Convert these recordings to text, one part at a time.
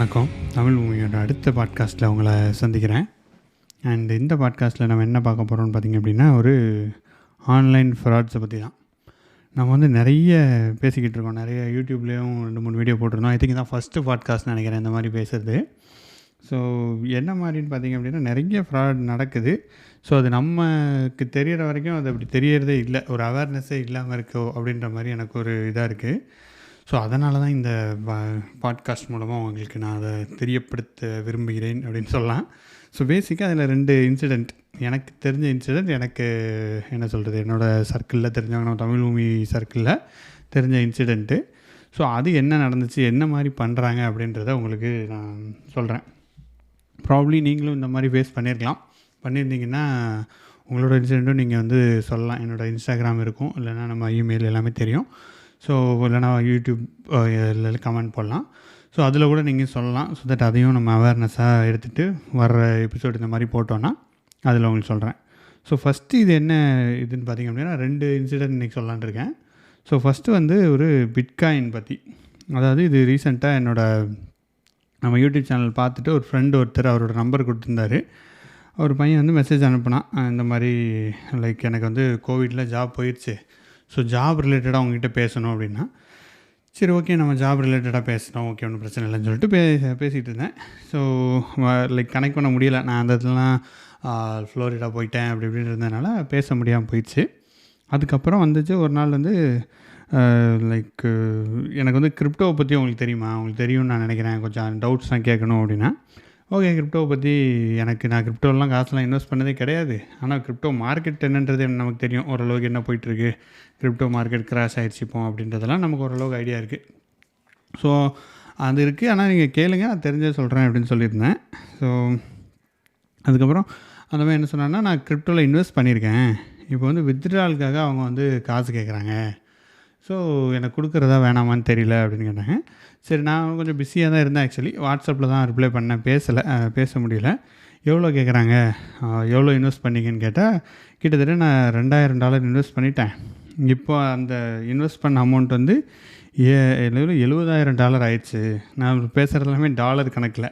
வணக்கம். தமிழ் பூமியோட அடுத்த பாட்காஸ்ட்டில் உங்களை சந்திக்கிறேன். அண்ட் இந்த பாட்காஸ்ட்டில் நம்ம என்ன பார்க்க போகிறோம்னு பார்த்திங்க அப்படின்னா, ஒரு ஆன்லைன் ஃப்ராட்ஸை பற்றி தான். நம்ம வந்து நிறைய பேசிக்கிட்டு இருக்கோம். நிறைய யூடியூப்லேயும் 2-3 வீடியோ போட்டிருந்தோம். ஐ திங்க் தான் ஃபஸ்ட்டு பாட்காஸ்ட் நினைக்கிறேன் இந்த மாதிரி பேசுகிறது. ஸோ என்ன மாதிரின்னு பார்த்திங்க அப்படின்னா, நிறைய ஃப்ராட் நடக்குது. ஸோ அது நமக்கு தெரிகிற வரைக்கும் அது அப்படி தெரியறதே இல்லை, ஒரு அவேர்னஸ்ஸே இல்லாமல் இருக்கோ அப்படின்ற மாதிரி எனக்கு ஒரு இதாக இருக்குது. ஸோ அதனால தான் இந்த பாட்காஸ்ட் மூலமாக உங்களுக்கு நான் அதை தெரியப்படுத்த விரும்புகிறேன் அப்படின்னு சொல்லலாம். ஸோ பேசிக்காக அதில் 2 இன்சிடெண்ட், எனக்கு தெரிஞ்ச இன்சிடெண்ட், எனக்கு என்ன சொல்கிறது, என்னோடய சர்க்கிளில் தெரிஞ்சவங்க, நம்ம தமிழ் பூமி சர்க்கிளில் தெரிஞ்ச இன்சிடெண்ட்டு. ஸோ அது என்ன நடந்துச்சு, என்ன மாதிரி பண்ணுறாங்க அப்படின்றத உங்களுக்கு நான் சொல்கிறேன். ப்ராப்ளி நீங்களும் இந்த மாதிரி ஃபேஸ் பண்ணியிருந்தீங்கன்னா உங்களோட இன்சிடெண்ட்டும் நீங்கள் வந்து சொல்லலாம். என்னோடய இன்ஸ்டாகிராம் இருக்கும், இல்லைனா நம்ம இமெயில் எல்லாமே தெரியும். ஸோ இல்லைனா யூடியூப் கமெண்ட் போடலாம். ஸோ அதில் கூட நீங்கள் சொல்லலாம். ஸோ தட் அதையும் நம்ம அவேர்னஸாக எடுத்துகிட்டு வர்ற எபிசோடு இந்த மாதிரி போட்டோன்னா அதில் உங்களுக்கு சொல்கிறேன். ஸோ ஃபஸ்ட்டு இது என்ன இதுன்னு பார்த்திங்க அப்படின்னா, 2 இன்சிடெண்ட் இன்றைக்கி சொல்லலான்னு இருக்கேன். ஸோ ஃபஸ்ட்டு வந்து ஒரு பிட்காயின் பற்றி. அதாவது இது ரீசெண்டாக நம்ம யூடியூப் சேனல் பார்த்துட்டு ஒரு ஃப்ரெண்டு ஒருத்தர் அவரோட நம்பர் கொடுத்துருந்தாரு. ஒரு பையன் வந்து மெசேஜ் அனுப்புனான், இந்த மாதிரி லைக் எனக்கு வந்து கோவிடில் ஜாப் போயிடுச்சு, ஸோ ஜாப் ரிலேட்டடாக அவங்ககிட்ட பேசணும் அப்படின்னா. சரி, ஓகே, நம்ம ஜாப் ரிலேட்டடாக பேசுகிறோம், ஓகே, ஒன்றும் பிரச்சனை இல்லைன்னு சொல்லிட்டு பேசிகிட்டு இருந்தேன். ஸோ லைக் கனெக்ட் பண்ண முடியலை. நான் அந்த இடத்துலலாம் ஃப்ளோரிடா போயிட்டேன் அப்படி இப்படின்னு இருந்ததுனால பேச முடியாமல் போயிடுச்சு. அதுக்கப்புறம் வந்துச்சு ஒரு நாள் வந்து லைக் எனக்கு வந்து கிரிப்டோவை பற்றி உங்களுக்கு தெரியுமா, உங்களுக்கு தெரியும்னு நான் நினைக்கிறேன், கொஞ்சம் டவுட்ஸ்லாம் கேட்கணும் அப்படின்னா. ஓகே, கிரிப்டோவை பற்றி நான் கிரிப்டோலாம் காசுலாம் இன்வெஸ்ட் பண்ணதே கிடையாது. ஆனால் கிரிப்டோ மார்க்கெட் என்னன்றது நமக்கு தெரியும் ஓரளவுக்கு, என்ன போயிட்டுருக்கு, கிரிப்டோ மார்க்கெட் கிராஷ் ஆகிடுச்சு இப்போ அப்படின்றதெல்லாம் நமக்கு ஓரளவுக்கு ஐடியா இருக்குது. ஸோ அது இருக்குது, ஆனால் நீங்கள் கேளுங்க, நான் தெரிஞ்சே சொல்கிறேன் அப்படின்னு சொல்லியிருந்தேன். ஸோ அதுக்கப்புறம் அந்த மாதிரி என்ன சொன்னான்னா, நான் கிரிப்டோவில் இன்வெஸ்ட் பண்ணியிருக்கேன், இப்போ வந்து வித்ட்ராலுக்காக அவங்க வந்து காசு கேட்குறாங்க, ஸோ எனக்கு கொடுக்குறதா வேணாமான்னு தெரியல அப்படின்னு கேட்டாங்க. சரி, நான் கொஞ்சம் பிஸியாக தான் இருந்தேன் ஆக்சுவலி, வாட்ஸ்அப்பில் தான் ரிப்ளை பண்ணேன், பேச முடியல. எவ்வளோ கேட்குறாங்க, எவ்வளோ இன்வெஸ்ட் பண்ணிங்கன்னு கேட்டால், கிட்டத்தட்ட நான் $2000 இன்வெஸ்ட் பண்ணிட்டேன். இப்போ அந்த இன்வெஸ்ட் பண்ண அமௌண்ட் வந்து $70,000 ஆயிடுச்சு. நான் பேசுகிறது எல்லாமே டாலர் கணக்கில்.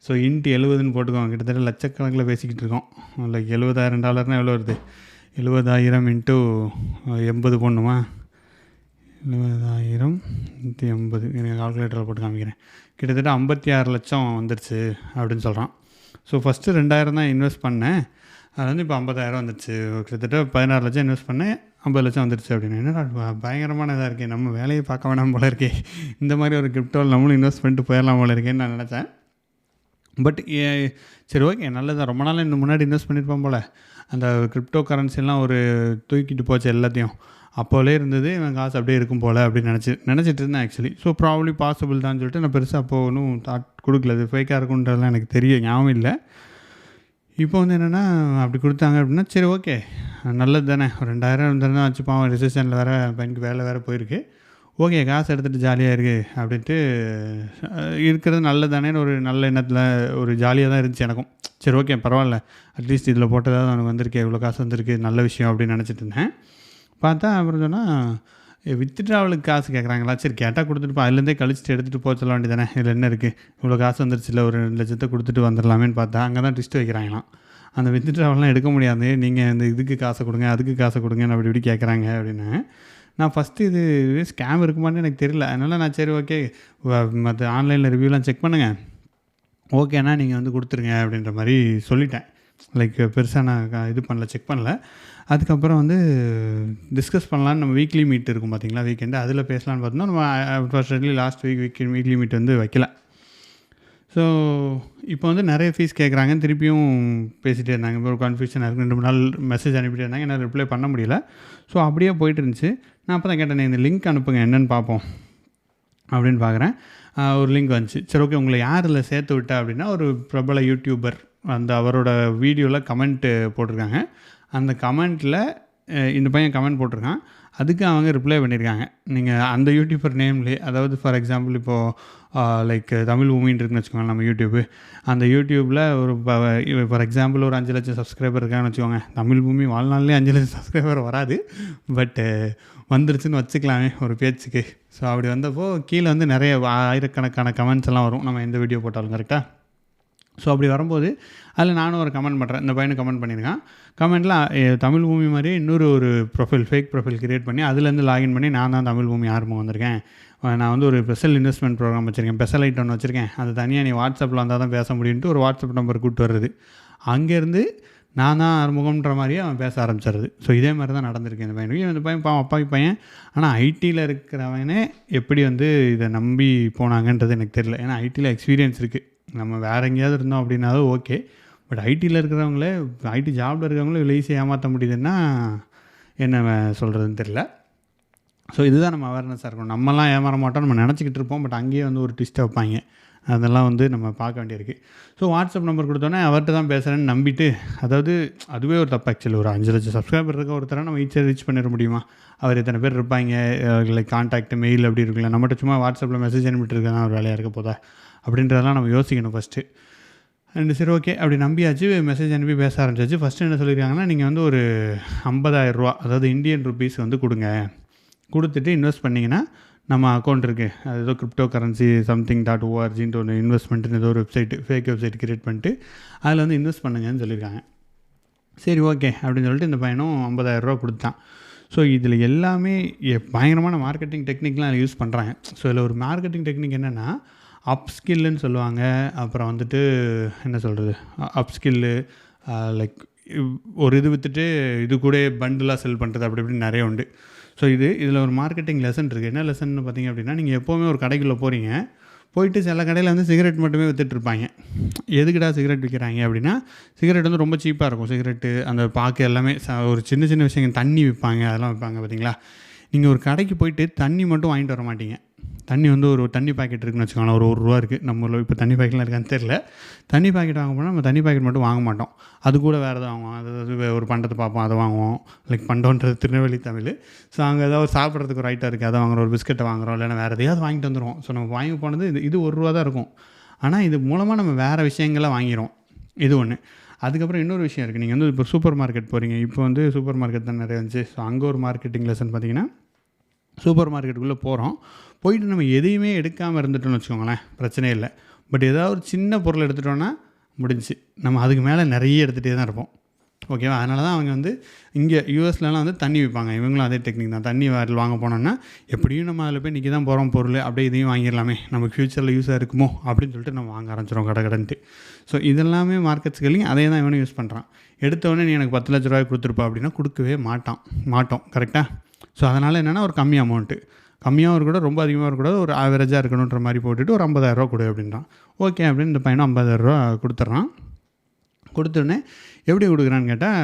ஸோ இன்ட்டு 70ன்னு போட்டுக்கோங்க, கிட்டத்தட்ட லட்சக்கணக்கில் பேசிக்கிட்டு இருக்கோம். லைக் $70,000 எவ்வளோ வருது, 70,000 இன்ட்டு 80 போடணுமா, 70,000 × 80, எனக்கு கால்குலேட்டரில் போட்டு காமிக்கிறேன், கிட்டத்தட்ட 56 லட்சம் வந்துடுச்சு அப்படின்னு சொல்கிறான். ஸோ ஃபஸ்ட்டு 2,000 தான் இன்வெஸ்ட் பண்ணேன், அது வந்து இப்போ 50,000 வந்துடுச்சு. கிட்டத்தட்ட 16 லட்சம் இன்வெஸ்ட் பண்ணேன், 50 லட்சம் வந்துடுச்சு அப்படின்னு. என்னடா பயங்கரமான இதாக இருக்கே, நம்ம வேலையை பார்க்க வேணாம் போல இருக்கே, இந்த மாதிரி ஒரு கிரிப்டோவில் நம்மளும் இன்வெஸ்ட் பண்ணிட்டு போயிடலாம் போல இருக்கேன்னு நான் நினச்சேன். பட் சரி, ஓகே, நல்லதான், ரொம்ப நாள் இன்னும் முன்னாடி இன்வெஸ்ட் பண்ணியிருப்போம் போல். அந்த கிரிப்டோ கரன்சிலாம் ஒரு தூக்கிட்டு போச்சு எல்லாத்தையும், அப்போலே இருந்தது, இவன் காசு அப்படியே இருக்கும் போல் அப்படின்னு நினச்சிட்டு இருந்தேன் ஆக்சுவலி. ஸோ ப்ராபப்ளி பாசிபிள் தான் சொல்லிட்டு நான் பெருசாக அப்போ ஒன்றும் தாட் கொடுக்கல, அது ஃபேக்காக இருக்குன்றதெல்லாம் எனக்கு ஞாபகம் இல்லை. இப்போ வந்து என்னென்னா, அப்படி கொடுத்தாங்க அப்படின்னா சரி, ஓகே, நல்லது தானே, ஒரு 2,000 இருந்தால் வச்சுப்பான், ரிசெஷனில் வேறு பையனுக்கு வேறு போயிருக்கு, ஓகே, காசு எடுத்துகிட்டு ஜாலியாக இருக்குது அப்படின்ட்டு இருக்கிறது நல்லது தானேன்னு ஒரு நல்ல எண்ணத்தில் ஒரு ஜாலியாக தான் இருந்துச்சு எனக்கும். சரி, ஓகே, பரவாயில்ல, அட்லீஸ்ட் இதில் போட்டதாவது அவனுக்கு வந்திருக்கு, இவ்வளோ காசு வந்திருக்கு, நல்ல விஷயம் அப்படின்னு நினச்சிட்டு இருந்தேன். பார்த்தா அப்புறம் சொன்னால் வித்ட்ராவலுக்கு காசு கேட்குறாங்களா, சரி கேட்டால் கொடுத்துட்டு அதுலேருந்தே கழிச்சிட்டு எடுத்துகிட்டு போக சொல்ல வேண்டியதானே, இதில் என்ன இருக்குது, இவ்வளோ காசு வந்துருச்சு, இல்லை ஒரு 2 லட்சத்தை கொடுத்துட்டு வந்துடலாமேன்னு பார்த்தா அங்கே தான் ட்விஸ்ட் வைக்கிறாங்களாம். அந்த வித்ட்ராவல்லாம் எடுக்க முடியாது, நீங்கள் இந்த இதுக்கு காசை கொடுங்க, அதுக்கு காசை கொடுங்கன்னு அப்படி இப்படி கேட்குறாங்க அப்படின்னு. நான் ஃபஸ்ட்டு இது ஸ்கேம் இருக்குமான்னு எனக்கு தெரியல, அதனால் நான் சரி, ஓகே, மற்ற ஆன்லைனில் ரிவ்யூலாம் செக் பண்ணுங்கள், ஓகேண்ணா நீங்கள் வந்து கொடுத்துருங்க அப்படின்ற மாதிரி சொல்லிட்டேன். லைக் பெருசாக நான் இது பண்ணல, செக் பண்ணல. அதுக்கப்புறம் வந்து டிஸ்கஸ் பண்ணலான்னு நம்ம வீக்லி மீட் இருக்கும் பார்த்தீங்களா, வீக்கெண்டு, அதில் பேசலான்னு பார்த்தோம்னா நம்ம ஃபர்ஸ்ட்லி லாஸ்ட் வீக்லி மீட் வந்து வைக்கல. ஸோ இப்போ வந்து நிறைய ஃபீஸ் கேட்குறாங்கன்னு திருப்பியும் பேசிகிட்டே இருந்தாங்க. இப்போ ஒரு கன்ஃபியூஷனாக இருக்குது, 2-3 நாள் மெசேஜ் அனுப்பிட்டே இருந்தாங்க, என்னால் ரிப்ளை பண்ண முடியல. ஸோ அப்படியே போயிட்டு இருந்துச்சு. நான் அப்போ தான் கேட்டேன், இந்த லிங்க் அனுப்புங்க என்னென்னு பார்ப்போம் அப்படின்னு பார்க்குறேன். ஒரு லிங்க் வந்துச்சு. சரி, ஓகே, உங்களை யார் இதில் சேர்த்து விட்டா அப்படின்னா, ஒரு பிரபல யூடியூபர், அவரோட வீடியோவில் கமெண்ட்டு போட்டிருக்காங்க. அந்த கமெண்ட்டில் இந்த பையன் கமெண்ட் போட்டிருக்கான். அதுக்கு அவங்க ரிப்ளை பண்ணியிருக்காங்க. நீங்கள் அந்த யூடியூபர் நேம்லேயே, அதாவது ஃபார் எக்ஸாம்பிள் இப்போது லைக் தமிழ் பூமின்னு இருக்குன்னு வச்சுக்கோங்க நம்ம யூடியூப்பு. அந்த யூடியூப்பில் ஒரு ஃபார் எக்ஸாம்பிள் ஒரு 5 லட்சம் சப்ஸ்கிரைபர் இருக்காங்கன்னு வச்சுக்கோங்க. தமிழ் பூமி வாழ்நாள்லேயே 5 லட்சம் சப்ஸ்கிரைபர் வராது, பட்டு வந்துருச்சுன்னு வச்சுக்கலாமே ஒரு பேச்சுக்கு. ஸோ அப்படி வந்தப்போ கீழே வந்து நிறைய ஆயிரக்கணக்கான கமெண்ட்ஸ் எல்லாம் வரும் நம்ம எந்த வீடியோ போட்டாலும். கரெக்டாக? ஸோ அப்படி வரும்போது அதில் நானும் ஒரு கமெண்ட் பண்ணுறேன். இந்த பையனும் கமெண்ட் பண்ணியிருக்கான். கமெண்ட்டில் தமிழ் பூமி மாதிரியே இன்னொரு ஃபேக் ப்ரொஃபைல் க்ரியேட் பண்ணி அதுலேருந்து லாகின் பண்ணி நான் தான் தமிழ் பூமி ஆர்வம் வந்திருக்கேன், நான் வந்து ஒரு ஸ்பெஷல் இன்வெஸ்ட்மெண்ட் ப்ரோக்ராம் வச்சுருக்கேன், ஸ்பெஷல் ஐட்டம் வச்சுருக்கேன், அது தனியாக நீ வாட்ஸ்அப்பில் வந்தால் தான் பேச முடியுன்ட்டு ஒரு வாட்ஸ்அப் நம்பர் கூப்பிட்டு வர்றது. அங்கேருந்து நான் தான் ஆறுமுகம்ன்ற மாதிரியே அவன் பேச ஆரம்பிச்சிடுறது. ஸோ இதே மாதிரி தான் நடந்திருக்கு இந்த பையனுக்கு. இந்த பையன் அப்பாவி பையன். ஆனால் ஐடியில் இருக்கிறவனே எப்படி வந்து இதை நம்பி போனாங்கன்றது எனக்கு தெரியல. ஏன்னா ஐடியில் எக்ஸ்பீரியன்ஸ் இருக்குது. நம்ம வேறு எங்கேயாவது இருந்தோம் அப்படின்னாலும் ஓகே, பட் ஐடியில் இருக்கிறவங்களே, ஐடி ஜாபில் இருக்கிறவங்களே இவ்வளோ ஈஸியாக ஏமாற்ற முடியுதுன்னா என்ன சொல்கிறதுன்னு தெரியல. ஸோ இதுதான் நம்ம அவேர்னஸாக இருக்கணும். நம்மலாம் ஏமாற மாட்டோம், நம்ம நினச்சிக்கிட்டு இருப்போம், பட் அங்கேயே வந்து ஒரு ட்விஸ்ட்டை வைப்பாங்க. அதெல்லாம் வந்து நம்ம பார்க்க வேண்டியிருக்கு. ஸோ வாட்ஸ்அப் நம்பர் கொடுத்தோன்னே அவர்கிட்ட தான் பேசுகிறேன்னு நம்பிட்டு, அதாவது அதுவே ஒரு தப்பு ஆக்சுவலி. ஒரு 5 லட்சம் சப்ஸ்கிரைபர் இருக்க ஒருத்தரை நம்ம ஈஸியாக ரீச் பண்ணிட முடியுமா? அவர் இத்தனை பேர் இருப்பாங்க, லைக் கான்டாக்ட் மெயில் அப்படி இருக்குல்ல, நம்மகிட்ட சும்மா வாட்ஸ்அப்பில் மெசேஜ் அனுப்பிட்டு இருக்கா ஒரு வேலையாக இருக்க போதா அப்படின்றதெல்லாம் நம்ம யோசிக்கணும் ஃபஸ்ட்டு. அண்ட் சரி ஓகே அப்படி நம்பியாச்சு, மெசேஜ் அனுப்பி பேச ஆரம்பிச்சாச்சு. ஃபஸ்ட்டு என்ன சொல்லியிருக்காங்கன்னா, நீங்கள் வந்து ஒரு 50,000 அதாவது இந்தியன் ருபீஸ் வந்து கொடுங்க, கொடுத்துட்டு இன்வெஸ்ட் பண்ணிங்கன்னா நம்ம அக்கௌண்ட் இருக்குது, அது ஏதோ கிரிப்டோ கரன்சி something.orgன்ட்டு ஒன்று இன்வெஸ்ட்மெண்ட்டுன்னு ஏதோ ஒரு ஃபேக் வெப்சைட் க்ரியேட் பண்ணிட்டு அதில் வந்து இன்வெஸ்ட் பண்ணுங்கன்னு சொல்லியிருக்காங்க. சரி ஓகே அப்படின்னு சொல்லிட்டு இந்த பையனும் 50,000 கொடுத்தான். ஸோ இதில் எல்லாமே பயங்கரமான மார்க்கெட்டிங் டெக்னிக்லாம் அதில் யூஸ் பண்ணுறாங்க. ஸோ இதில் ஒரு மார்க்கெட்டிங் டெக்னிக் என்னென்னா, அப்ஸ்கில்லுன்னு சொல்லுவாங்க. அப்புறம் வந்துட்டு என்ன சொல்கிறது, அப்ஸ்கில்லு லைக் ஒரு இது விற்றுட்டு இது கூட பண்டிலாக செல் பண்ணுறது, அப்படி இப்படின்னு நிறைய உண்டு. ஸோ இதில் ஒரு மார்க்கெட்டிங் லெசன் இருக்குது. என்ன லெசன் பார்த்திங்க அப்படின்னா, நீங்கள் எப்போவுமே ஒரு கடைக்குள்ளே போகிறீங்க, போயிட்டு சில கடையில் வந்து சிகரெட் மட்டுமே விற்றுட்ருப்பாங்க. எதுக்குடா சிகரெட் விற்கிறாங்க அப்படின்னா, சிகரெட் வந்து ரொம்ப சீப்பாக இருக்கும். சிகரெட்டு அந்த பாக்கு எல்லாமே ஒரு சின்ன சின்ன விஷயங்கள், தண்ணி விற்பாங்க, அதெல்லாம் விற்பாங்க பார்த்தீங்களா. நீங்கள் ஒரு கடைக்கு போயிட்டு தண்ணி மட்டும் வாங்கிட்டு வர மாட்டீங்க. தண்ணி வந்து ஒரு தண்ணி பாக்கெட் இருக்குதுன்னு வச்சுக்கோங்களேன், ஒரு ₹1 இருக்குது. நம்ம இப்போ தண்ணி பாக்கெட்லாம் இருக்கான்னு தெரில. தண்ணி பாக்கெட் வாங்க போனால் நம்ம தண்ணி பாக்கெட் மட்டும் வாங்க மாட்டோம், அது கூட வேறு எதாவது வாங்குவோம். அதாவது ஒரு பண்டத்தை பார்ப்போம், அதை வாங்குவோம். லைக் பண்டோன்றது திருநெல்வேலி தமிழ். ஸோ அங்கே ஏதாவது சாப்பிட்றதுக்கு ஒரு ஐட்டம் இருக்குது, அதை வாங்குகிறோம். ஒரு பிஸ்கெட்டை வாங்குகிறோம், இல்லைன்னா வேறு எதையாவது வாங்கிட்டு வந்துடுவோம். ஸோ நம்ம வாங்கி போனது இது ₹1 தான் இருக்கும். ஆனால் இது மூலமாக நம்ம வேறு விஷயங்களை வாங்கிடும். இது ஒன்று. அதுக்கப்புறம் இன்னொரு விஷயம் இருக்குது. நீங்கள் வந்து இப்போ சூப்பர் மார்க்கெட் போகிறீங்க, இப்போ வந்து சூப்பர் மார்க்கெட் தான் நிறைய இருந்துச்சு. ஸோ அங்கே ஒரு மார்க்கெட்டிங் லெசன் பார்த்திங்கன்னா, சூப்பர் மார்க்கெட்டுக்குள்ளே போகிறோம், போயிட்டு நம்ம எதையுமே எடுக்காமல் இருந்துட்டோம்னு வச்சுக்கோங்களேன், பிரச்சனையே இல்லை. பட் ஏதாவது ஒரு சின்ன பொருள் எடுத்துகிட்டோன்னா முடிஞ்சு, நம்ம அதுக்கு மேலே நிறைய எடுத்துகிட்டே தான் இருப்போம். ஓகேவா? அதனால தான் அவங்க வந்து இங்கே யூஎஸ்லலாம் வந்து தண்ணி விற்பாங்க. இவங்களும் அதே டெக்னிக் தான். தண்ணி வேறு வாங்க போனோன்னா எப்படியும் நம்ம அதில் போய் நிற்க தான் போகிறோம் பொருள், அப்படியே இதையும் வாங்கிடலாமே, நமக்கு ஃப்யூச்சரில் யூஸாக இருக்குமோ அப்படின்னு சொல்லிட்டு நம்ம வாங்க ஆரம்பிச்சிடும் கடன்ட்டு. ஸோ இதெல்லாமே மார்க்கெட்ஸ்களையும் அதே தான் இவனும் யூஸ் பண்ணுறான். எடுத்தவொடனே நீ எனக்கு 10 லட்ச ரூபாய் கொடுத்துருப்பா அப்படின்னா கொடுக்கவே மாட்டோம். கரெக்டாக? ஸோ அதனால் என்னென்னா, ஒரு கம்மி அமௌண்ட்டு, கம்மியாகவும் இருக்கக்கூடாது, ரொம்ப அதிகமாக இருக்கக்கூடாது, ஒரு ஆவரேஜாக இருக்கணுன்ற மாதிரி போட்டுட்டு ஒரு 50,000 கொடு அப்படின்றான். ஓகே அப்படின்னு இந்த பையனும் 50,000 கொடுத்துட்றான். கொடுத்தோடனே எப்படி கொடுக்குறான்னு கேட்டால்,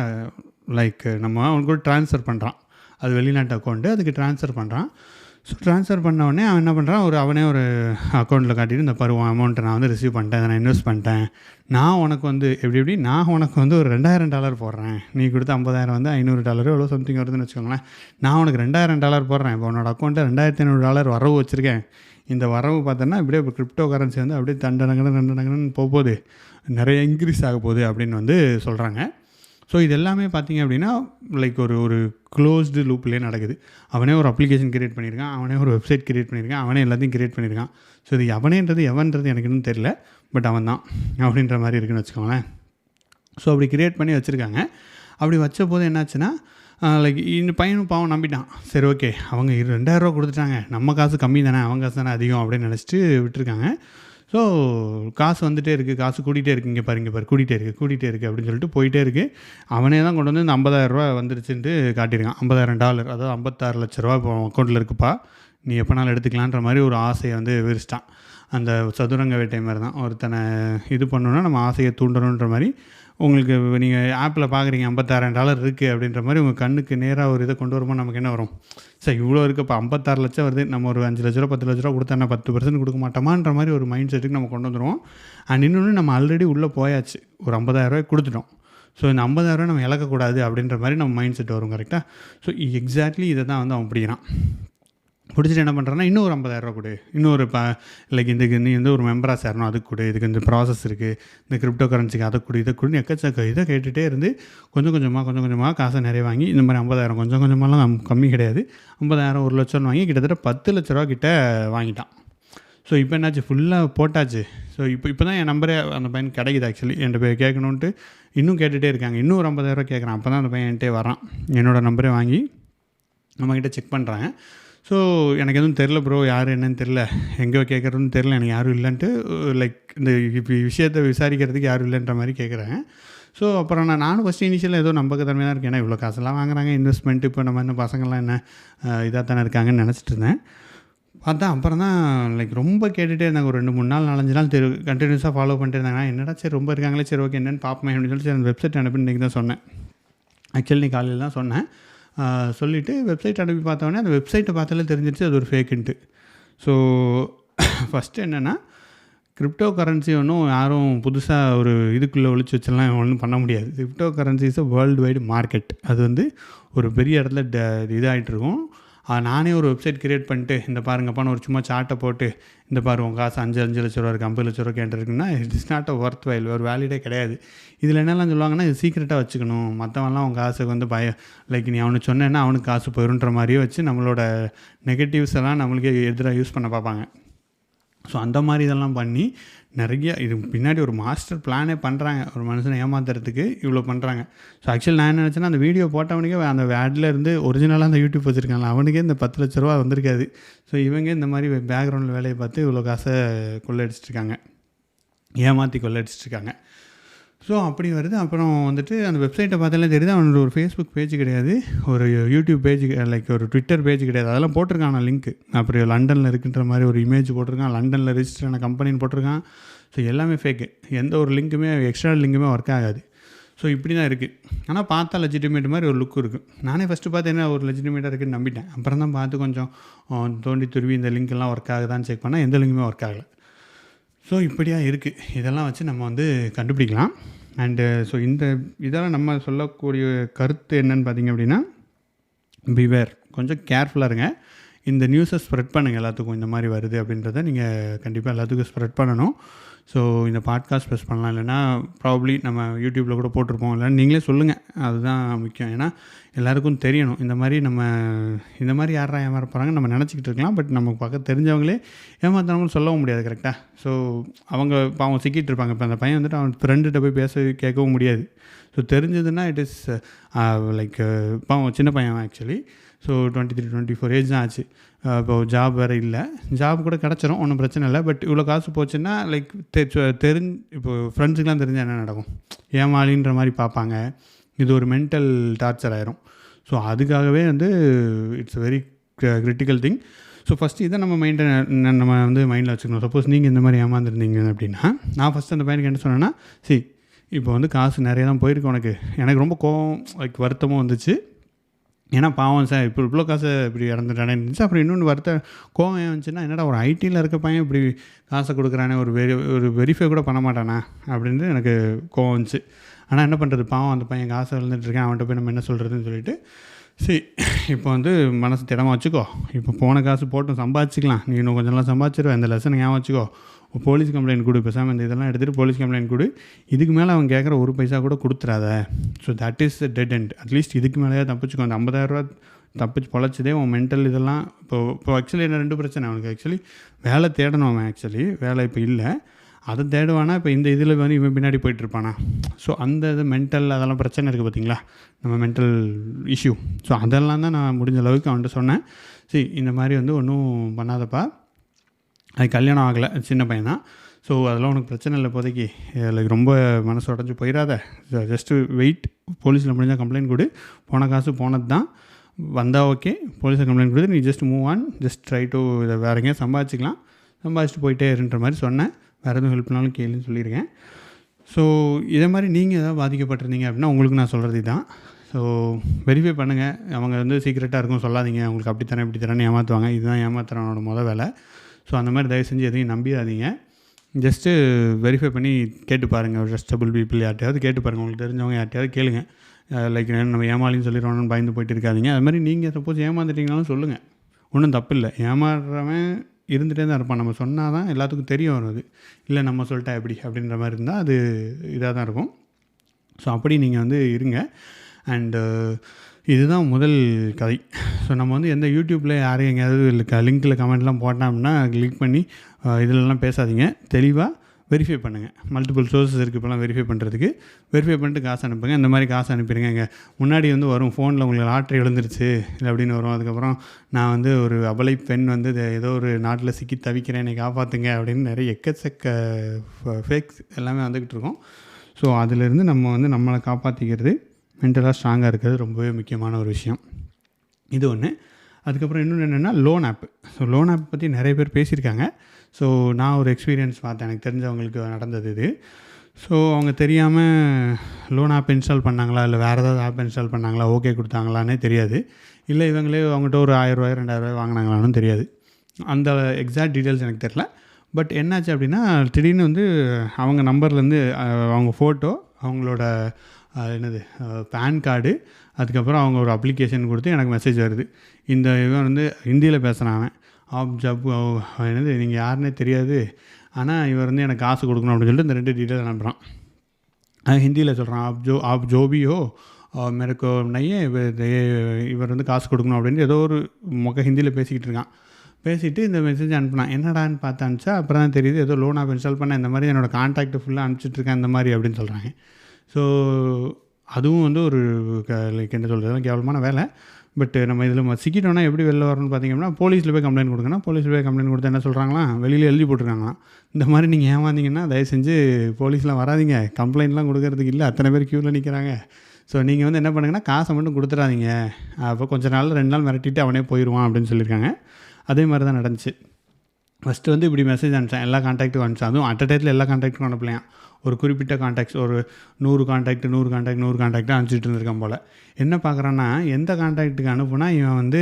லைக் நம்ம அவனுக்கு கூட ட்ரான்ஸ்ஃபர் பண்ணுறான். அது வெளிநாட்டு அக்கௌண்ட்டு, அதுக்கு ட்ரான்ஸ்ஃபர் பண்ணுறான். ஸோ ட்ரான்ஸ்ஃபர் பண்ணவுடனே அவன் என்ன பண்ணுறான், அவனே ஒரு அக்கௌண்ட்டில் காட்டிட்டு, இந்த பருவம் அமௌண்ட்டை நான் வந்து ரிசீவ் பண்ணிட்டேன், அதை நான் இன்வெஸ்ட் பண்ணிட்டேன், நான் உனக்கு வந்து நான் உனக்கு வந்து ஒரு $2,000 போடுறேன், நீ கொடுத்த 50,000 வந்து $500 எவ்வளோ சம்திங் வருதுன்னு வச்சுக்கோங்களேன், நான் உனக்கு $2,000 போடுறேன். இப்போ உன்னோட அக்கௌண்ட்டை $2,500 வரவு வச்சுருக்கேன். இந்த வரவு பார்த்தோன்னா இப்படியே இப்போ கிரிப்டோ கரன்சி வந்து அப்படியே தண்டனங்கன்னு போகுது, நிறைய இன்க்ரீஸ் ஆக போகுது அப்படின்னு வந்து சொல்கிறாங்க. ஸோ இது எல்லாமே பார்த்திங்க அப்படின்னா லைக் ஒரு க்ளோஸ்டு லூப்லேயே நடக்குது. அவனே ஒரு அப்ளிகேஷன் க்ரியேட் பண்ணியிருக்கான், அவனே ஒரு வெப்சைட் க்ரியேட் பண்ணியிருக்கான், அவனே எல்லாத்தையும் க்ரியேட் பண்ணியிருக்கான். ஸோ இது எவன்றது எனக்கு இன்னும் தெரியல, பட் அவன் தான் அப்படின்ற மாதிரி இருக்குன்னு வச்சுக்கோங்களேன். ஸோ அப்படி க்ரியேட் பண்ணி வச்சுருக்காங்க. அப்படி வச்ச போது என்னாச்சுன்னா, லைக் இந்த பையனும் பாவம் நம்பிட்டான். சரி ஓகே, அவங்க $2,000 கொடுத்துட்டாங்க, நம்ம காசு கம்மி தானே, அவங்க காசு தானே அதிகம் அப்படின்னு நினச்சிட்டு விட்டுருக்காங்க. ஸோ காசு வந்துகிட்டே இருக்குது, காசு கூட்டிகிட்டே இருக்குது, இங்கே பாரு கூட்டிகிட்டே இருக்குது அப்படின்னு சொல்லிட்டு போயிட்டே இருக்குது. அவனே தான் கொண்டு வந்து இந்த $50,000 வந்துருச்சுன்ட்டு காட்டியிருக்கான். $50,000, அதாவது 56 லட்ச ரூபா இப்போ அவன் இருக்குப்பா, நீ எப்போனாலும் எடுத்துக்கலான்ற மாதிரி ஒரு ஆசையை வந்து விரிச்சிட்டான். அந்த சதுரங்க வேட்டை மாதிரி தான், ஒருத்தனை இது பண்ணணுன்னா நம்ம ஆசையை தூண்டணுன்ற மாதிரி. உங்களுக்கு நீங்கள் ஆப்பில் பார்க்குறீங்க $56,000 இருக்குது அப்படின்ற மாதிரி உங்கள் கண்ணுக்கு நேராக ஒரு இதை கொண்டு வரும்போது நமக்கு என்ன வரும், சரி இவ்வளோ இருக்குது, இப்போ 56 லட்சம் வருது, நம்ம ஒரு 5 லட்ச ரூபா 10 லட்ச ரூபா கொடுத்தா 10% கொடுக்க மாட்டோமான்ற மாதிரி ஒரு மைண்ட் செட்டுக்கு நம்ம கொண்டு வந்துடுவோம். அண்ட் இன்னொன்று, நம்ம ஆல்ரெடி உள்ளே போயாச்சு, ஒரு $50,000 கொடுத்துட்டோம். ஸோ இந்த 50,000 நம்ம இழக்கக்கூடாது அப்படின்ற மாதிரி நம்ம மைண்ட் செட் வரும். கரெக்டாக? ஸோ எக்ஸாக்ட்லி இதை தான் வந்து அவன் பிடிக்கிறான். பிடிச்சிட்டு என்ன பண்ணுறான்னா, இன்னும் ஒரு 50,000 கொடு, இன்னொரு லைக் இதுக்கு நீ வந்து ஒரு மெம்பராக சேரணும், அதுக்கு கொடு, இதுக்கு இந்த ப்ராசஸ் இருக்குது, இந்த கிரிப்டோ கரன்சிக்கு அதை கொடு, இதை கொடுன்னு எக்கச்சக்க இதை கேட்டுகிட்டே இருந்து கொஞ்சம் கொஞ்சமாக காசை நிறைய வாங்கி இந்த மாதிரி 50,000 கொஞ்சம் கொஞ்சமாலாம் கம்மி கிடையாது, 50,000 1,00,000 வாங்கி கிட்டத்தட்ட 10 லட்ச ரூபா கிட்ட வாங்கிட்டான். ஸோ இப்போ என்னாச்சு, ஃபுல்லாக போட்டாச்சு. ஸோ இப்போ தான் என் நம்பரே அந்த பையன் கிடைக்குது. ஆக்சுவலி என்கிட்ட போய் கேட்கணுன்ட்டு இன்னும் கேட்டுகிட்டே இருக்காங்க. இன்னும் ஒரு 50,000 கேட்குறான். அப்போ தான் அந்த பையன் என்கிட்டே வரான். என்னோடய நம்பரே வாங்கி நம்மக்கிட்ட செக் பண்ணுறாங்க. ஸோ எனக்கு எதுவும் தெரில ப்ரோ, யார் என்னன்னு தெரில, எங்கே கேட்குறதுன்னு தெரில, எனக்கு யாரும் இல்லைன்ட்டு லைக் இந்த விஷயத்தை விசாரிக்கிறதுக்கு யாரும் இல்லைன்ற மாதிரி கேட்குறேன். ஸோ அப்புறம் நானும் ஃபஸ்ட்டு இனிஷியலாக ஏதோ நம்பக்கத்தன்மையாக தான் இருக்கேன். ஏன்னா இவ்வளோ காசெல்லாம் வாங்குறாங்க, இன்வெஸ்ட்மெண்ட்டு, இப்போ நம்ம என்ன பசங்கள்லாம் என்ன இதாக தானே இருக்காங்கன்னு நினச்சிட்டு இருந்தேன். பார்த்தா அப்புறம் தான் லைக் ரொம்ப கேட்டுகிட்டே இருந்தாங்க. ஒரு 2-3 நாள் 4-5 நாள் கண்டினியூஸாக ஃபாலோ பண்ணிட்டு இருந்தாங்க. என்னடா சரி ரொம்ப இருக்காங்களே, சரி ஓகே என்னென்னு பார்ப்போமே அப்படின்னு சொல்லி சரி அந்த வெப்சைட் அனுப்பி இன்றைக்கி தான் சொன்னேன். ஆக்சுவலி நீ காலையில் தான் சொன்னேன். சொல்லிவிட்டு வெப்சைட் அனுப்பி பார்த்தோன்னே அந்த வெப்சைட்டை பார்த்தாலே தெரிஞ்சிருச்சு அது ஒரு ஃபேக்குன்ட்டு. ஸோ ஃபஸ்ட்டு என்னென்னா, கிரிப்டோ கரன்சி ஒன்றும் யாரும் புதுசாக ஒரு இதுக்குள்ளே ஒழிச்சு வச்செல்லாம் ஒன்றும் பண்ண முடியாது. Crypto currency is world wide market. அது வந்து ஒரு பெரிய இடத்துல இதாகிட்டுருக்கும். நானே ஒரு வெப்சைட் க்ரியேட் பண்ணிட்டு இந்த பாருங்கப்பான்னு ஒரு சும்மா சார்ட்டை போட்டு இந்த பாரு உங்கள் காசு 5 லட்ச ரூபா இருக்குது, 50 லட்ச ரூபா கேட்டுருக்குன்னா it is not a worth while, ஒரு வேலிடே கிடையாது. இதில் என்னெல்லாம் சொல்லுவாங்கன்னா, இது சீக்கிரட்டாக வச்சுக்கணும், மற்றவன்லாம் உங்கள் காசுக்கு வந்து லைக் நீ அவனுக்கு சொன்னேன்னா அவனுக்கு காசு போயிடுன்ற மாதிரியே வச்சு நம்மளோட நெகட்டிவ்ஸ் எல்லாம் நம்மளுக்கே எதிராக யூஸ் பண்ண பார்ப்பாங்க. ஸோ அந்த மாதிரி இதெல்லாம் பண்ணி நிறைய இது பின்னாடி ஒரு மாஸ்டர் பிளானே பண்ணுறாங்க. ஒரு மனுஷனை ஏமாத்துறதுக்கு இவ்வளோ பண்ணுறாங்க. ஸோ ஆக்சுவலி நான் என்ன நினச்சேன்னா, அந்த வீடியோ போட்டவனுக்கே அந்த ஆடில் இருந்து ஒரிஜினலாக அந்த யூடியூப் வச்சுருக்காங்க, அவனுக்கே இந்த 10 லட்ச ரூபா வந்திருக்காது. ஸோ இவங்க இந்த மாதிரி பேக்ரவுண்டில் வேலையை பார்த்து இவ்வளோ காசை கொள்ளடிச்சிட்ருக்காங்க, ஏமாற்றி கொள்ளடிச்சிட்ருக்காங்க. ஸோ அப்படி வருது. அப்புறம் வந்துட்டு அந்த வெப்சைட்டை பார்த்தாலே தெரியுது அவனோட ஒரு ஃபேஸ்புக் பேஜ் கிடையாது, ஒரு யூடியூப் பேஜ் லைக் ஒரு ட்விட்டர் பேஜ் கிடையாது. அதெல்லாம் போட்டிருக்கான் லிங்க்கு. அப்புறம் லண்டனில் இருக்குன்ற மாதிரி ஒரு இமேஜ் போட்டிருக்கான், லண்டனில் ரெஜிஸ்டர் ஆன கம்பெனின்னு போட்டிருக்கான். ஸோ எல்லாமே ஃபேக்கு, எந்த ஒரு லிங்க்குமே எக்ஸ்டர்னல் லிங்க்குமே ஒர்க் ஆகாது. ஸோ இப்படி தான் இருக்குது. ஆனால் பார்த்தா லெஜிட்டிமேட் மாதிரி ஒரு லுக் இருக்குது. நானே ஃபஸ்ட்டு பார்த்து என்ன ஒரு லெஜிட்டிமேட்டாக இருக்குதுன்னு நம்பிட்டேன். அப்புறம் தான் பார்த்து கொஞ்சம் தோண்டி துருவி இந்த லிங்க்கெல்லாம் ஒர்க் ஆகுதான்னு செக் பண்ணால் எந்த லிங்க்குமே ஒர்க் ஆகலை. ஸோ இப்படியா இருக்குது. இதெல்லாம் வச்சு நம்ம வந்து கண்டுபிடிக்கலாம். அண்டு ஸோ இதெல்லாம் நம்ம சொல்லக்கூடிய கருத்து என்னன்னு பார்த்திங்க அப்படின்னா, பிவேர், கொஞ்சம் கேர்ஃபுல்லாக இருங்க. இந்த நியூஸை ஸ்ப்ரெட் பண்ணுங்கள் எல்லாத்துக்கும். இந்த மாதிரி வருது அப்படின்றத நீங்கள் கண்டிப்பாக எல்லாத்துக்கும் ஸ்ப்ரெட் பண்ணணும். ஸோ இந்த பாட்காஸ்ட் ப்ரெஸ் பண்ணலாம், இல்லைனா ப்ராபப்ளி நம்ம யூடியூப்பில் கூட போட்டிருப்போம், இல்லைன்னா நீங்களே சொல்லுங்கள், அதுதான் முக்கியம். ஏன்னா எல்லாேருக்கும் தெரியணும் இந்த மாதிரி யாரா ஏமாற போகிறாங்க நம்ம நினச்சிக்கிட்டு இருக்கலாம். பட் நம்ம பக்கத்து தெரிஞ்சவங்களே ஏமாத்துறவங்களும் சொல்லவும் முடியாது. கரெக்டாக? ஸோ அவங்க பாவம் சிக்கிட்டு இருப்பாங்க. இப்போ அந்த பையன் வந்துட்டு அவன் ஃப்ரெண்டுகிட்ட போய் பேச கேட்கவும் முடியாது. ஸோ தெரிஞ்சதுன்னா இட் இஸ் லைக் பாவம் சின்ன பையன் ஆக்சுவலி. ஸோ 23-24 ஏஜ் தான் ஆச்சு. இப்போது ஜாப் வேறு இல்லை, ஜாப் கூட கிடச்சிரும், ஒன்றும் பிரச்சனை இல்லை. பட் இவ்வளோ காசு போச்சுன்னா லைக் இப்போ ஃப்ரெண்ட்ஸுக்கெலாம் தெரிஞ்சால் என்ன நடக்கும், ஏமாளின்ற மாதிரி பார்ப்பாங்க. இது ஒரு மென்டல் டார்ச்சர் ஆயிரும். ஸோ அதுக்காகவே வந்து it's very critical thing. So first இதை நம்ம வந்து மைண்டில் வச்சுக்கணும். சப்போஸ் நீங்கள் இந்த மாதிரி ஏமாந்துருந்தீங்க அப்படின்னா, நான் ஃபஸ்ட்டு அந்த பையனுக்கு என்ன சொன்னேன்னா, இப்போ வந்து காசு நிறைய தான் போயிருக்கு உனக்கு. எனக்கு ரொம்ப கோவம் லைக் வருத்தமும் வந்துச்சு. ஏன்னா பாவம் சார் இப்போ இவ்வளோ காசை இப்படி இறந்துட்டானே இருந்துச்சு. அப்புறம் இன்னொன்று கோவம் ஏன் வந்துச்சுன்னா, என்னடா ஒரு ஐடியில் இருக்க பையன் இப்படி காசை கொடுக்குறானே, ஒரு வெரிஃபை கூட பண்ண மாட்டானா அப்படின்ட்டு எனக்கு கோவம் வந்துச்சு. ஆனால் என்ன பண்ணுறது, பாவம் அந்த பையன் காசை விழுந்துட்டுருக்கேன், அவன்கிட்ட போய் நம்ம என்ன சொல்கிறதுன்னு சொல்லிட்டு இப்போ வந்து மனசு திடமாக வச்சுக்கோ, இப்போ போன காசு போட்டும் சம்பாதிச்சிக்கலாம், நீ இன்னும் கொஞ்சம்லாம் சம்பாதிச்சிருவேன், இந்த லெசனை ஏன் வச்சுக்கோ, போலீஸ் கம்ப்ளைண்ட் கொடு, பேசாமல் இந்த இதெல்லாம் எடுத்துகிட்டு போலீஸ் கம்ப்ளைண்ட் கொடு, இதுக்கு மேலே அவன் கேட்குற ஒரு பைசா கூட கொடுத்துறாத. So that is dead end. At least இதுக்கு மேலேயே தப்பிச்சுக்கோ. அந்த 50,000 தப்பிச்சு பொழைச்சதே உன் மென்டல் இதெல்லாம். இப்போ ஆக்சுவலி என்ன 2 பிரச்சனை அவனுக்கு. ஆக்சுவலி வேலை தேடணும் அவன், ஆக்சுவலி வேலை இப்போ இல்லை, அதை தேடுவானா, இப்போ இந்த இதில் வந்து இவன் பின்னாடி போயிட்டுருப்பானா. ஸோ அந்த இது மென்டல் அதெல்லாம் பிரச்சனை இருக்குது பார்த்தீங்களா, நம்ம மென்டல் இஷ்யூ. ஸோ அதெல்லாம் தான் நான் முடிஞ்ச அளவுக்கு அவன்கிட்ட சொன்னேன். இந்த மாதிரி வந்து ஒன்றும் பண்ணாதப்பா, அது கல்யாணம் ஆகலை, சின்ன பையன் தான். ஸோ அதெல்லாம் உனக்கு பிரச்சனை இல்லை இப்போதைக்கு, லைக் ரொம்ப மனசு உடஞ்சி போயிடாத, ஜஸ்ட்டு வெயிட், போலீஸில் முடிஞ்சால் கம்ப்ளைண்ட் கொடு, போன காசு போனது தான், வந்தால் ஓகே, போலீஸில் கம்ப்ளைண்ட் கொடுத்து நீ just move on, just try to இதை வேறு எங்கேயும் சம்பாதிச்சுட்டு போயிட்டே இருன்ற மாதிரி சொன்னேன். வேறு எதுவும் ஹெல்ப்னாலும் கேளுன்னு சொல்லியிருக்கேன். ஸோ இதே மாதிரி நீங்கள் எதாவது பாதிக்கப்பட்டிருந்தீங்க அப்படின்னா உங்களுக்கு நான் சொல்கிறது இதுதான். ஸோ வெரிஃபை பண்ணுங்கள். அவங்க வந்து சீக்ரெட்டாக இருக்கும் சொல்லாதீங்க, அவங்களுக்கு அப்படி தரேன் இப்படி தரேன்னு ஏமாற்றுவாங்க. இதுதான் ஏமாத்துறவனோட வேலை. ஸோ அந்த மாதிரி தயவு செஞ்சு எதையும் நம்பிடாதீங்க. ஜஸ்ட்டு வெரிஃபை பண்ணி கேட்டு பாருங்கள். ட்ரஸ்டபுள் பீப்புள் யார்ட்டையாவது கேட்டு பாருங்கள். உங்களுக்கு தெரிஞ்சவங்க யார்ட்டையாவது கேளுங்க. லைக் நம்ம ஏமாளின்னு சொல்லிடுவோம்னு பயந்து போயிட்டு இருக்காதிங்க. அது மாதிரி நீங்கள் சப்போஸ் ஏமாந்துட்டிங்கனாலும் சொல்லுங்கள், ஒன்றும் தப்பு இல்லை. ஏமாறுறவன் இருந்துகிட்டே தான் இருப்பான். நம்ம சொன்னால் தான் எல்லாத்துக்கும் தெரிய வரும். அது இல்லை நம்ம சொல்லிட்டா எப்படி அப்படின்ற மாதிரி இருந்தால் அது இதாக தான் இருக்கும். ஸோ அப்படி நீங்கள் வந்து இருங்க. அண்டு இதுதான் முதல் கதை. ஸோ நம்ம வந்து எந்த யூடியூப்பில் யாரையும் எங்கேயாவது லிங்க்கில் கமெண்ட்லாம் போட்டோம் அப்படின்னா கிளிக் பண்ணி இதிலலாம் பேசாதீங்க. தெளிவாக வெரிஃபை பண்ணுங்கள். மல்டிபிள் சோர்ஸஸ் இருக்குது இப்போலாம் வெரிஃபை பண்ணுறதுக்கு. வெரிஃபை பண்ணிட்டு காசு அனுப்புங்க. இந்த மாதிரி காசு அனுப்பிடுங்க. இங்கே முன்னாடி வந்து வரும் ஃபோனில் உங்களுக்கு லாட்ரி விழுந்துருச்சு இல்லை அப்படின்னு வரும். அதுக்கப்புறம் நான் வந்து ஒரு அபலை பெண் வந்து ஏதோ ஒரு நாட்டில் சிக்கி தவிக்கிறேன், என்னை காப்பாற்றுங்க அப்படின்னு நிறைய எக்கச்சக்க ஃபேக்ஸ் எல்லாமே வந்துக்கிட்டு இருக்கோம். ஸோ அதிலேருந்து நம்ம வந்து நம்மளை காப்பாற்றிக்கிறது, மென்டலாக ஸ்ட்ராங்காக இருக்கிறது ரொம்பவே முக்கியமான ஒரு விஷயம். இது ஒன்று. அதுக்கப்புறம் இன்னொன்று என்னென்னா லோன் ஆப்பு. ஸோ லோன் ஆப் பற்றி நிறைய பேர் பேசியிருக்காங்க. ஸோ நான் ஒரு எக்ஸ்பீரியன்ஸ் பார்த்தேன், எனக்கு தெரிஞ்சவங்களுக்கு நடந்தது இது. ஸோ அவங்க தெரியாமல் லோன் ஆப் இன்ஸ்டால் பண்ணாங்களா இல்லை வேறு ஏதாவது ஆப் இன்ஸ்டால் பண்ணாங்களா, ஓகே கொடுத்தாங்களான்னே தெரியாது. இல்லை இவங்களே அவங்ககிட்ட ஒரு 1000 ரூபாய் 2000 ரூபாய் வாங்கினாங்களான்னு தெரியாது. அந்த எக்ஸாக்ட் டீட்டெயில்ஸ் எனக்கு தெரில. பட் என்னாச்சு அப்படின்னா திடீர்னு வந்து அவங்க நம்பர்லேருந்து அவங்க ஃபோட்டோ, அவங்களோட என்னது பேன் கார்டு, அதுக்கப்புறம் அவங்க ஒரு அப்ளிகேஷன் கொடுத்து எனக்கு மெசேஜ் வருது. இந்த இவன் வந்து ஹிந்தியில் பேசுகிறான். ஆப் ஜப் என்னது நீங்கள் யாருன்னே தெரியாது, ஆனால் இவர் வந்து எனக்கு காசு கொடுக்கணும் அப்படின்னு சொல்லிட்டு இந்த 2 டீட்டெயில் அனுப்புகிறான். ஹிந்தியில் சொல்கிறான், ஆப் ஜோபியோ மேரக்கோ நையே இவர் வந்து காசு கொடுக்கணும் அப்படின்னு ஏதோ ஒரு ஹிந்தியில் பேசிக்கிட்டு இருக்கான். பேசிவிட்டு இந்த மெசேஜ் அனுப்பினான். என்னடான்னு பார்த்து அனுப்பிச்சா அப்புறம் தான் தெரியுது ஏதோ லோன் ஆப் இன்ஸ்டால் பண்ண இந்த மாதிரி என்னோடய கான்டாக்ட் ஃபுல்லாக அனுப்பிச்சிட்ருக்கேன் இந்த மாதிரி அப்படின்னு சொல்கிறாங்க. ஸோ அதுவும் வந்து ஒரு லைக் என்ன சொல்கிறது, கேவலமான வேலை. பட் நம்ம இதில் சிக்கிட்டோன்னா எப்படி வெளில வரணும்னு பார்த்தீங்கன்னா, போலீஸில் போய் கம்ப்ளைண்ட் கொடுங்கன்னா, போலீஸில் போய் கம்ப்ளைண்ட் கொடுத்தா என்ன சொல்கிறாங்களாம், வெளியில் எழுதி போட்டிருக்காங்களாம், இந்த மாதிரி நீங்கள் ஏமாந்தீங்கன்னா தயவு செஞ்சு போலீஸ்லாம் வராதிங்க, கம்ப்ளைண்ட்லாம் கொடுக்கறதுக்கு இல்லை, அத்தனை பேர் க்யூவில் நிற்கிறாங்க. ஸோ நீங்கள் வந்து என்ன பண்ணுங்கன்னா காசை மட்டும் கொடுத்துடாதீங்க, அப்போ கொஞ்சம் நாள் 2 நாள் மிரட்டிட்டு அவனே போயிடுவான் அப்படின்னு சொல்லியிருக்காங்க. அதே மாதிரி தான் நடந்துச்சு. ஃபஸ்ட்டு வந்து இப்படி மெசேஜ் அனுப்பிச்சேன், எல்லா கான்டாக்ட்டுக்கும் அனுப்பிச்சேன். அதுவும் அட் அ டைத்தில் எல்லா கான்டாக்ட்டுக்கும் அனுப்பலையாம். ஒரு குறிப்பிட்ட கான்டாக்ட்ஸ், ஒரு 100 கான்டாக்டாக அனுப்பிச்சிட்டு இருந்திருக்கான் போல். என்ன பார்க்குறான்னா, எந்த கான்டாக்ட்டுக்கு அனுப்புனா இவன் வந்து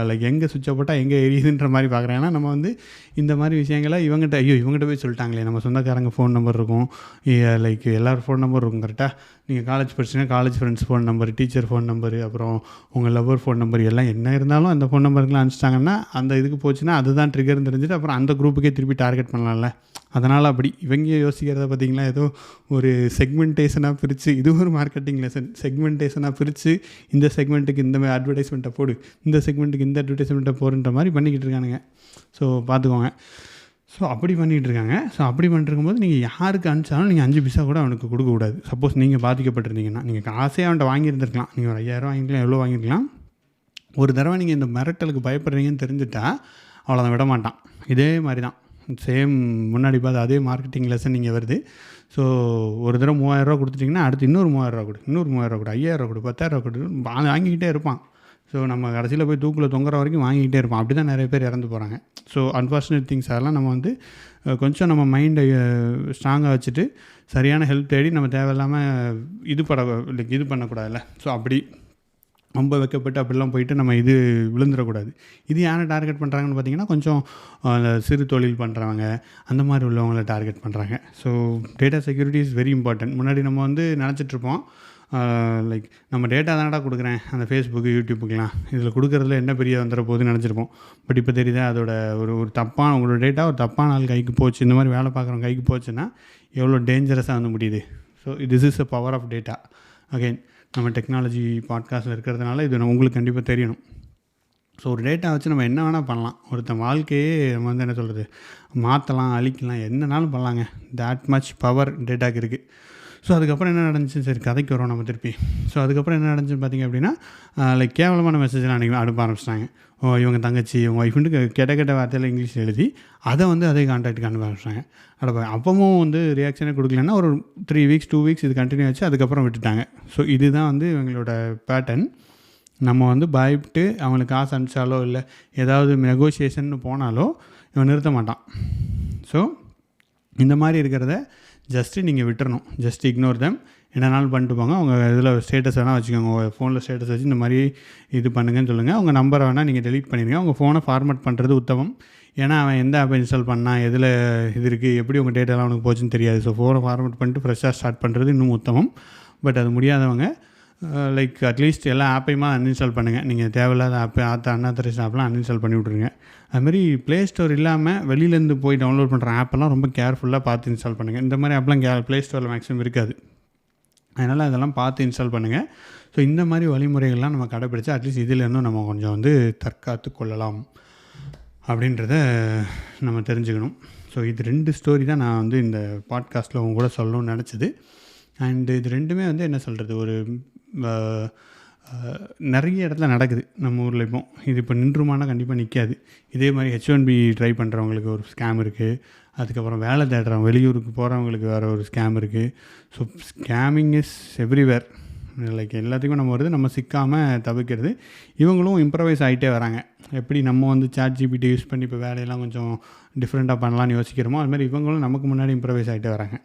லைக் எங்கே சுவிட்சை போட்டால் எங்கே எரியுதுன்ற மாதிரி பார்க்குறேன். ஏன்னா நம்ம வந்து இந்த மாதிரி விஷயங்களை இவங்ககிட்ட போய் சொல்லிட்டாங்களே, நம்ம சொந்தக்காரங்க ஃபோன் நம்பர் இருக்கும், லைக் எல்லோரும் ஃபோன் நம்பர் இருக்கும் கரெக்டாக. நீங்கள் காலேஜ் படிச்சுன்னா college friends phone number, teacher phone number, அப்புறம் உங்கள் லவ்வர் ஃபோன் நம்பர் எல்லாம் என்ன இருந்தாலும் அந்த ஃபோன் நம்பருக்குலாம் அனுப்பிச்சிட்டாங்கன்னா அந்த இதுக்கு போச்சுன்னா அதுதான் ட்ரிகர்னு தெரிஞ்சுட்டு அப்புறம் அந்த குரூப்புக்கே திருப்பி டார்கெட் பண்ணலாம்ல. அதனால் அப்படி இவங்க யோசிக்கிறத பார்த்திங்களா, ஏதோ ஒரு செக்மெண்டேஷனாக பிரித்து, இது ஒரு மார்க்கெட்டிங் லெசன், செக்மெண்டேஷனாக பிரித்து இந்த செக்மெண்ட்டுக்கு இந்த மாதிரி அட்வர்டைஸ்மெண்ட்டை போடு, இந்த செக்மெண்ட்டுக்கு இந்த அட்வர்டைஸ்மெண்ட்டை போடுன்ற மாதிரி பண்ணிக்கிட்டு இருக்கானுங்க. ஸோ பார்த்துக்கோங்க. ஸோ அப்படி பண்ணிகிட்டு இருக்காங்க. ஸோ அப்படி பண்ணிருக்கும்போது நீங்கள் யாருக்கு அனுப்பிச்சாலும் நீங்கள் 5 பைசா கூட அவனுக்கு கொடுக்கக்கூடாது. சப்போஸ் நீங்கள் பாதிக்கப்பட்டிருந்தீங்கன்னா, நீங்கள் காசே அவன்கிட்ட வாங்கியிருந்துருக்கலாம், நீங்கள் ஒரு 5000 வாங்கிக்கலாம், எவ்வளோ வாங்கியிருக்கலாம். ஒரு தடவை நீங்கள் இந்த மிரட்டலுக்கு பயப்படுறீங்கன்னு தெரிஞ்சுட்டா அவ்வளோதான், விட மாட்டான். இதே மாதிரி தான் சேம் முன்னாடி பார்த்து அதே மார்க்கெட்டிங் லெசன் நீங்கள் வருது. ஸோ ஒரு தடவை 3000 ரூபா கொடுத்துட்டிங்கன்னா அடுத்து இன்னொரு 3000 ரூபா கொடு, இன்னொரு 3000 கொடு, 5000 கொடு, 10000 கொடு, வாங்கிக்கிட்டே இருப்பான். ஸோ நம்ம கடைசியில் போய் தூக்கில் தொங்குற வரைக்கும் வாங்கிக்கிட்டே இருப்பான். அப்படி தான் நிறைய பேர் இறந்து போகிறாங்க. ஸோ அன்ஃபார்ச்சுனேட் திங்ஸ் அதெல்லாம் நம்ம வந்து கொஞ்சம் நம்ம மைண்டை ஸ்ட்ராங்காக வச்சுட்டு சரியான ஹெல்ப் தேடி நம்ம தேவையில்லாமல் இது பண்ணக்கூடாதுல்ல. ஸோ அப்படி ரொம்ப வைக்கப்பட்டு அப்படிலாம் போயிட்டு நம்ம விழுந்துடக்கூடாது. இது யாரை டார்கெட் பண்ணுறாங்கன்னு பார்த்தீங்கன்னா, கொஞ்சம் சிறு தொழில் பண்ணுறவங்க அந்த மாதிரி உள்ளவங்கள டார்கெட் பண்ணுறாங்க. So data security is very important. முன்னாடி நம்ம வந்து நினச்சிட்ருப்போம் லைக் நம்ம டேட்டா தானடா கொடுக்குறேன் அந்த ஃபேஸ்புக்கு யூடியூப்புக்கெலாம், இதில் கொடுக்குறதுல என்ன பெரிய வந்துட போகுதுன்னு நினச்சிருப்போம். பட் இப்போ தெரியுதா அதோட ஒரு தப்பான உங்களோட டேட்டா ஒரு தப்பான ஆள் கைக்கு போச்சு, இந்த மாதிரி வேலை பார்க்குறவங்க கைக்கு போச்சுன்னா எவ்வளோ டேஞ்சரஸாக வந்து முடியுது. So this is a power of data. Again நம்ம டெக்னாலஜி பாட்காஸ்ட்டில் இருக்கிறதுனால இது உங்களுக்கு கண்டிப்பாக தெரியணும். ஸோ ஒரு டேட்டா வச்சு நம்ம என்ன வேணால் பண்ணலாம். ஒருத்தன் வாழ்க்கையே நம்ம வந்து என்ன சொல்கிறது, மாற்றலாம், அழிக்கலாம், என்னன்னாலும் பண்ணலாங்க. தேட் மச் பவர் டேட்டாக்கு இருக்குது. ஸோ அதுக்கப்புறம் என்ன நடந்துச்சு, சரி கதைக்கு வரோம் நம்ம திருப்பி. ஸோ அதுக்கப்புறம் என்ன நடந்துச்சுன்னு பார்த்திங்க அப்படின்னா, லைக் கேவலமான மெசேஜ்லாம் அன்றைக்கி அனுப்ப ஆரம்பிச்சிட்டாங்க. இவங்க தங்கச்சி, இவங்க ஒய்ஃபுன்ட்டு கெட்ட வார்த்தையில் இங்கிலீஷில் எழுதி அதை வந்து அதே கான்டாக்ட்டுக்கு அனுப்ப ஆரம்பிச்சிட்டாங்க. அப்பவும் வந்து ரியாக்ஷனே கொடுக்கலன்னா ஒரு 3 வீக்ஸ் 2 வீக்ஸ் இது கண்டினியூ ஆச்சு. அதுக்கப்புறம் விட்டுட்டாங்க. ஸோ இதுதான் வந்து இவங்களோட பேட்டர்ன். நம்ம வந்து பயப்பட்டு அவங்களுக்கு காசு அனுப்பிச்சாலோ இல்லை ஏதாவது நெகோசியேஷன் போனாலோ இவன் நிறுத்த மாட்டான். ஸோ இந்த மாதிரி இருக்கிறத ஜஸ்ட்டு நீங்கள் விட்டுறணும். Just ignore them. என்னனாலும் பண்ணிட்டு போங்க. அவங்க இதில் ஸ்டேட்டஸ் வேணால் வச்சுக்கோங்க, உங்கள் ஃபோனில் ஸ்டேட்டஸ் வச்சு இந்த மாதிரி இது பண்ணுங்கன்னு சொல்லுங்கள். உங்கள் நம்பரை வேணால் நீங்கள் டெலீட் பண்ணிடுங்க. உங்கள் ஃபோனை ஃபார்மேட் பண்ணுறது உத்தமம். ஏன்னா அவன் எந்த ஆப்பை இன்ஸ்டால் பண்ணால் எதில் இது இருக்குது, எப்படி உங்கள் டேட்டாலாம் அவனுக்கு போச்சுன்னு தெரியாது. ஸோ ஃபோனை ஃபார்மேட் பண்ணிட்டு ஃப்ரெஷ்ஷாக ஸ்டார்ட் பண்ணுறது இன்னும் உத்தமம். பட் அது முடியாதவங்க லைக் அட்லீஸ்ட் எல்லா ஆப்பையுமா அன்இன்ஸ்டால் பண்ணுங்கள். நீங்கள் தேவையில்லாத ஆப்பு அன்ஆத்தரைஸ்ட் ஆப்லாம் அன்இன்ஸ்டால் பண்ணி விட்ருங்க. அதுமாதிரி ப்ளே ஸ்டோர் இல்லாமல் வெளியிலேருந்து போய் டவுன்லோட் பண்ணுற ஆப்பெல்லாம் ரொம்ப கேர்ஃபுல்லாக பார்த்து இன்ஸ்டால் பண்ணுங்கள். இந்த மாதிரி ஆப்லாம் ப்ளே ஸ்டோரில் மேக்ஸிமம் இருக்காது. அதனால் அதெல்லாம் பார்த்து இன்ஸ்டால் பண்ணுங்கள். ஸோ இந்த மாதிரி வழிமுறைகள்லாம் நம்ம கடைப்பிடிச்சா அட்லீஸ்ட் இதிலேருந்தும் நம்ம கொஞ்சம் வந்து தற்காத்து கொள்ளலாம் அப்படின்றத நம்ம தெரிஞ்சுக்கணும். ஸோ இது 2 ஸ்டோரி தான் நான் வந்து இந்த பாட்காஸ்ட்டில் உங்க கூட சொல்லணும்னு நினச்சிது. அண்டு இது 2மே வந்து என்ன சொல்கிறது, ஒரு நிறைய இடத்துல நடக்குது நம்ம ஊரில். இது இப்போ நின்றுமானா கண்டிப்பாக நிற்காது. இதே மாதிரி H1B ட்ரை பண்ணுறவங்களுக்கு ஒரு ஸ்கேம் இருக்குது. அதுக்கப்புறம் வேலை தேடுறவங்க, வெளியூருக்கு போகிறவங்களுக்கு வேறு ஒரு ஸ்கேம் இருக்குது. So scamming is everywhere. Like எல்லாத்துக்கும் நம்ம வருது, நம்ம சிக்காமல் தவிர்க்கிறது. இவங்களும் இம்ப்ரவைஸ் ஆகிட்டே வராங்க. எப்படி நம்ம வந்து ChatGPT யூஸ் பண்ணி இப்போ வேலையெல்லாம் கொஞ்சம் டிஃப்ரெண்ட்டாக பண்ணலான்னு யோசிக்கிறோமோ, அதுமாதிரி இவங்களும் நமக்கு முன்னாடி இம்ப்ரவைஸ் ஆகிட்டே வராங்க.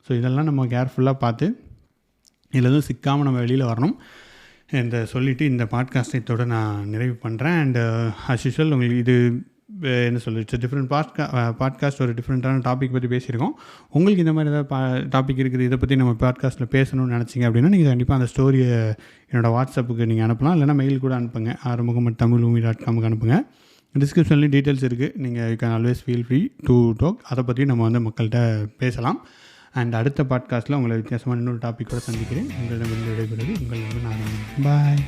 ஸோ இதெல்லாம் நம்ம கேர்ஃபுல்லாக பார்த்து இதில் எதுவும் சிக்காமல் நம்ம வெளியில் வரணும். இந்த சொல்லிவிட்டு இந்த பாட்காஸ்ட்டை இதோட நான் நிறைவு பண்ணுறேன். அண்ட் அஸ் யூஷுவல் உங்களுக்கு இது என்ன சொல்லுது, இட்ஸ் டிஃப்ரெண்ட் பாட்காஸ்ட், ஒரு டிஃப்ரெண்ட்டான டாபிக் பற்றி பேசியிருக்கோம். உங்களுக்கு இந்த மாதிரி ஏதாவது டாபிக் இருக்குது, இதை பற்றி நம்ம பாட்காஸ்ட்டில் பேசணும்னு நினச்சிங்க அப்படின்னா நீங்கள் கண்டிப்பாக அந்த ஸ்டோரியை என்னோடய வாட்ஸ்அப்புக்கு நீங்கள் அனுப்பலாம். இல்லைனா மெயில் கூட அனுப்புங்க. arumuhammad@tamilumi.com அனுப்புங்க. டிஸ்கிரிப்ஷன்லேயும் டீட்டெயில்ஸ் இருக்குது. நீங்கள் you can always feel free to talk. அதை பற்றி நம்ம வந்து மக்கள்கிட்ட பேசலாம். அண்ட் அடுத்த பாட்காஸ்ட்டில் உங்களை வித்தியாசமான இன்னொரு டாப்பிக்கோடு சந்திக்கிறேன். உங்களிடம் விடைபெறுவது உங்கள் நண்பன் ஆனந்த். பாய்.